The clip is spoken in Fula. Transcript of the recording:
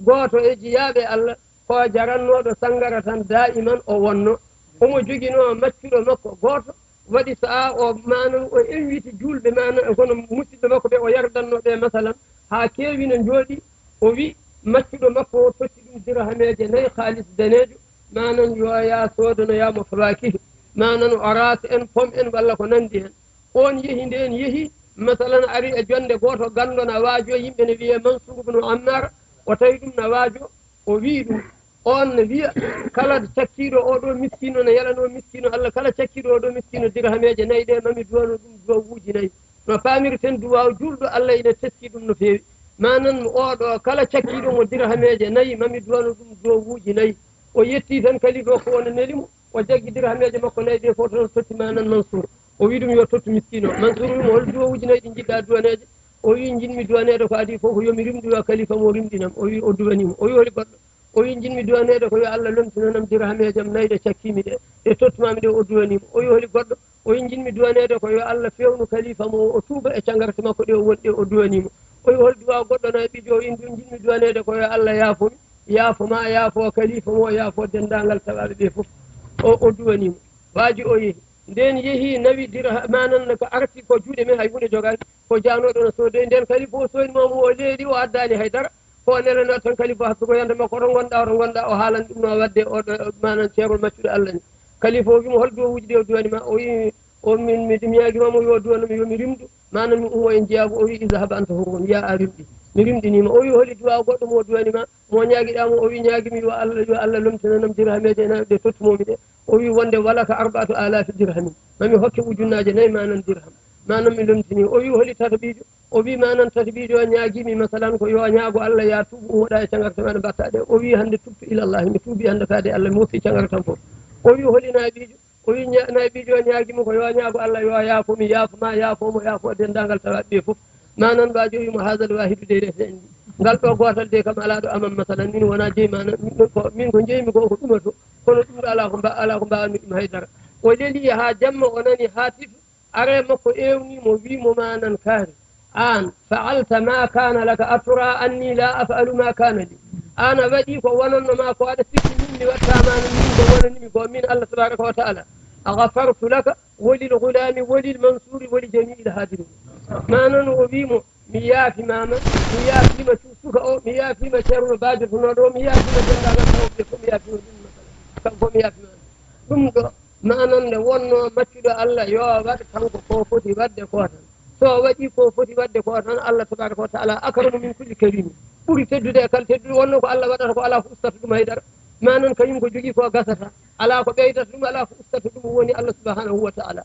goto e jiyaaɓe Allah ko jarannoɗo sangara tan daiman o wonno omo joguino maccuɗo makko goto waɗi saha o manan o invite julɓe manan kono musidɓe makko ɓe o yardannoɓe masalan ha keewi no jooɗi o wi maccuɗo makko o totti ɗum dirhameje 4 halis danejo manan yo ya sodanoyamo fawakihu manan o rasa en pom en walla ko nandi hen on yeehi nden yeehi masalan ari e jonde goto ganɗo na waajo yimɓe ne wiye Mansour ibn Ammar o tawi ɗum na waajo o wi ɗum on ne wiya kala cakkiɗo oɗo miskino ne yaɗano miskino Allah kala cakkiɗo oɗo miskino dirhameje 4 ɗe mami duwano ɗum duwawuji 4 no pamirten duwaw julɗo Allah ine teski ɗum no fewi manan oɗo kala cakkiɗo mo dirhameje 4 mami duwano ɗum duwawuji 4 o yetti tan kalido ko wona nelimo o jaggi dirhameje makko 4 ɗe fof tan totti manan Mansour o wi ɗum yo tottu miskino Mansour wimo hol duwawuji 4 ɗi jiɗɗa duwaneje o wi jinmi duwanede ko adi fof yomi rimɗoyo kalifa mo rimɗinam o wi o duwanimo o wi holi goɗɗo o wi jinmi duwanede ko yo Allah lomtinanam dirhamejam 4 ɗe cakkimi ɗe tottumami ɗe o duwanimo o wi holi goɗɗo o wi jinmi duwanede ko yo Allah fewnu kalifa mo o tuuba e cagarte makko ɗe o wonɗe o duwanimo o wi hol duwa goɗɗo na ɓijo o wi ɗum jinmi duwanede ko yo Allah yaafomi yaafoma yaafo kalifa mo yaafo dendagal tawaɓe ɓe fof o duwanimo waaji o yeehi nden yeehi nawi manan ko arti ko juuɗe men hay hunde jogani ko janoɗo no sodoy nden kalifa o soynimomo o leeɗi o addani haydara ko nelano tan kalifa hakkugo yande makko oɗon gonɗa o haalani ɗum no wadde oɗo manan ceerol maccuɗo Allah ni kalifa o wimo hol duwawuji ɗi o duwanima o wi o min mi ñaguimamo yo duwanami yomi rimdu manan mi ummo en jeeyago o wi idhaba anta hurun ya a rimɗi mi rimɗinima o wi holi duwa goɗɗo mo duwanima mo ñaguiɗamo o wi ñaguimi yo Allah lomtinanam dirhameje 4 ɗe tottumomi ɗe o wi wonde wala ka 4,000 dirhamin mami hokke ujunnaje 4 manan dirham manan mi lomtini o wi holi tataɓijo o wi manan tataɓijo ñaguimi masalan ko yo ñaago Allah ya tuubu umoɗa e cagarte maɗa mbatta ɗe o wi hande tubtu ilallahi mi tuubi hande faade Allah mi woppi cagarte tan fof o wi holi naaɓijo o wi naaɓijo ñaguimi ko yo ñaago Allah yo yaafomi yaafoma yaafomo yaafo dendagal tawaɓe ɓe fof manan mbajo wimo hadal wahidu de rese en ngal ɗo gotal de kam ala ɗo amam masalan min wona jeeyi manan min ko jeeymi ko ko ɗumato kono ɗum ɗo ala ko mbawami ɗum haydara o leeli ha jamma o nani hatif are makko ewnimo wimo manan kaari an faalta ma kana laka atura anni la afalu ma kana li an a waɗi ko wonannoma ko aɗa sikki min mi wattamano min ko wonanimi ko min Allah tabaraka wa taala agafartu laka wolilgulami wolilmansuri woli jamiil hadirin manan o wimo mi yaafimama mi yaafima suka o mi yaafima ceerno bajotonoɗo o mi yaafima dendagal tawɓe fof mi yaafima ɗum kanko mi yaafimama ɗum ɗo manan nde wonno maccuɗo Allah yo waɗ kanko ko foti wadde ko tan so waɗi ko foti wadde ko tan Allah tabaraka wa taala akramu min kulli karimi ɓuuri teddude e kala teddude wonno ko Allah waɗata ko ala ko ustata ɗum haydara manan kañum ko jogui ko gasata ala ko ɓeydata ɗum ala ko ustata ɗum woni Allah subhanahu wa taala